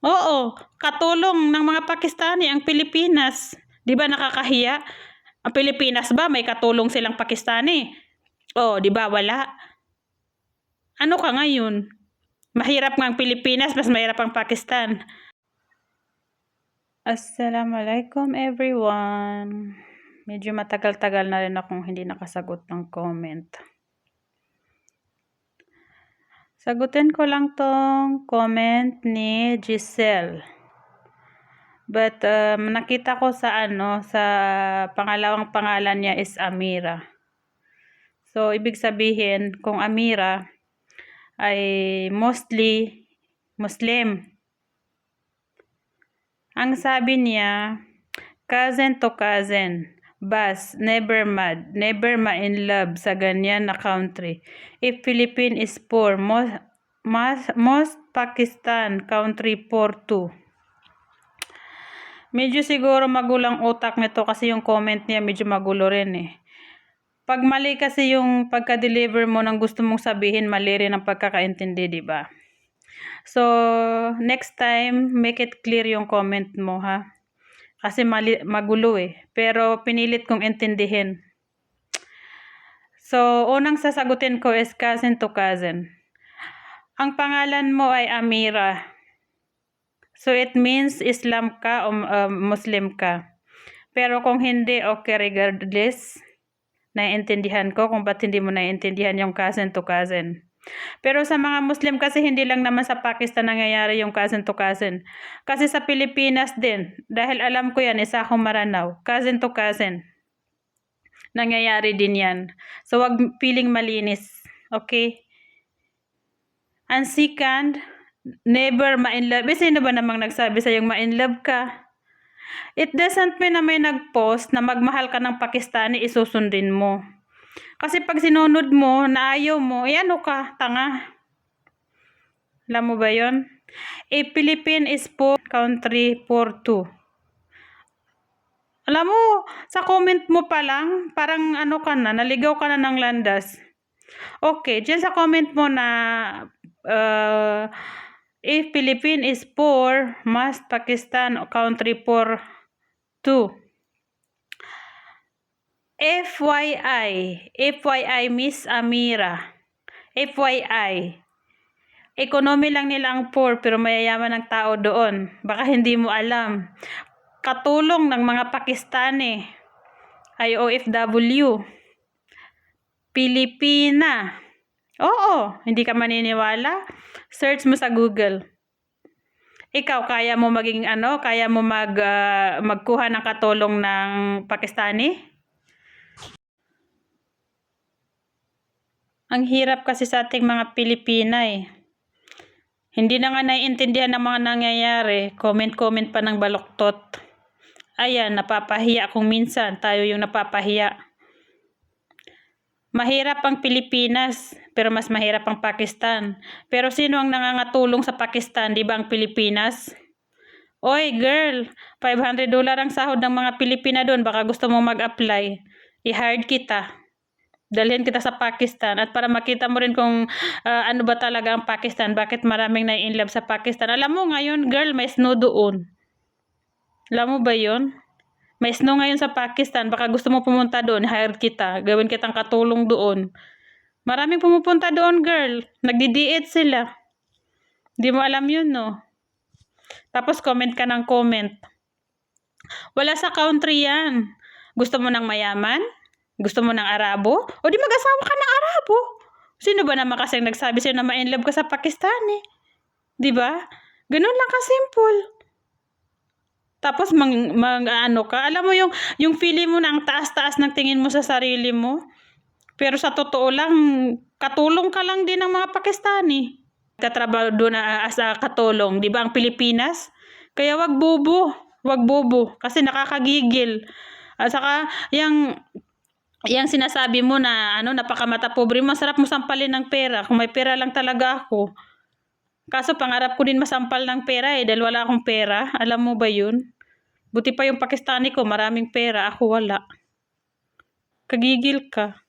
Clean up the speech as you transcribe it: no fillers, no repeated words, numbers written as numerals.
Oo, katulong ng mga Pakistani ang Pilipinas. 'Di ba nakakahiya? Ang Pilipinas ba may katulong silang Pakistani? Oh, 'di ba wala? Ano ka ngayon? Mahirap nga ang Pilipinas, mas mahirap ang Pakistan. Assalamualaikum everyone. Medyo matagal-tagal na rin akong hindi nakasagot ng comment. Sagutin ko lang tong comment ni Giselle. But nakita ko sa sa pangalawang pangalan niya is Amira. So ibig sabihin kung Amira ay mostly Muslim. Ang sabi niya, cousin to cousin, bas, never mad, never ma-in love sa ganyan na country. If Philippines is poor, most Pakistan country poor too. Medyo siguro magulang utak nito kasi yung comment niya medyo magulo rin eh. Pag mali kasi yung pagka-deliver mo ng gusto mong sabihin, mali rin ang pagkakaintindi, di ba? So, next time, make it clear yung comment mo, ha? Kasi magulo eh. Pero pinilit kong intindihin. So, unang sasagutin ko is cousin to cousin. Ang pangalan mo ay Amira. So, it means Islam ka o Muslim ka. Pero kung hindi, okay, regardless, naiintindihan ko kung ba't hindi mo naiintindihan yung cousin to cousin. Pero sa mga Muslim kasi hindi lang naman sa Pakistan nangyayari yung cousin to cousin. Kasi sa Pilipinas din, dahil alam ko yan, isa akong Maranao, cousin to cousin. Nangyayari din yan. So wag piling malinis, okay? And second, never ma-in-love. Sino ba namang nagsabi sa yung ma-in-love ka? It doesn't mean na may nag-post na magmahal ka ng Pakistani, isusundin mo. Kasi pag sinunod mo, na ayaw mo, ano ka, tanga. Alam mo ba yon? A Philippine is poor country poor too. Alam mo, sa comment mo pa lang, parang ka na, naligaw ka na ng landas. Okay, dyan sa comment mo na, if Philippine is poor, must Pakistan country poor too. FYI Miss Amira, FYI, economy lang nila ang poor pero mayayaman ang tao doon. Baka hindi mo alam. Katulong ng mga Pakistani ay OFW. Pilipina. Oo, hindi ka maniniwala? Search mo sa Google. Ikaw, kaya mo maging kaya mo magkuha ng katulong ng Pakistani? Ang hirap kasi sa ating mga Pilipina eh. Hindi na nga naiintindihan ng mga nangyayari. Comment pa ng baluktot. Ayan, napapahiya kung minsan. Tayo yung napapahiya. Mahirap ang Pilipinas, pero mas mahirap ang Pakistan. Pero sino ang nangangatulong sa Pakistan? Di ba ang Pilipinas? Oy girl, $500 ang sahod ng mga Pilipina doon. Baka gusto mong mag-apply. I-hire kita. Dalhin kita sa Pakistan at para makita mo rin kung ano ba talaga ang Pakistan, bakit maraming nai-inlove sa Pakistan. Alam mo ngayon, girl, may snow doon. Alam mo ba yon? May snow ngayon sa Pakistan, baka gusto mo pumunta doon, hire kita, gawin kitang katulong doon. Maraming pumupunta doon, girl. Nagdi-diet sila. Di mo alam yun, no? Tapos comment ka ng comment. Wala sa country yan. Gusto mo ng mayaman? Gusto mo ng Arabo? O di mag-asawa ka ng Arabo. Sino ba naman kasi nagsabi sa'yo na ma-inlove ka sa Pakistani? Di ba? Ganun lang ka-simple. Tapos ka. Alam mo yung feeling mo na ang taas-taas ng tingin mo sa sarili mo. Pero sa totoo lang, katulong ka lang din ng mga Pakistani. Katrabaho doon as a katulong. Di ba ang Pilipinas? Kaya wag bobo. Wag bobo. Kasi nakakagigil. At saka, yung sinasabi mo na napakamata pobre, masarap mo sampalin ng pera kung may pera lang talaga ako. Kaso pangarap ko din masampal ng pera dahil wala akong pera. Alam mo ba yun? Buti pa yung Pakistani ko, maraming pera, ako wala. Kagigil ka.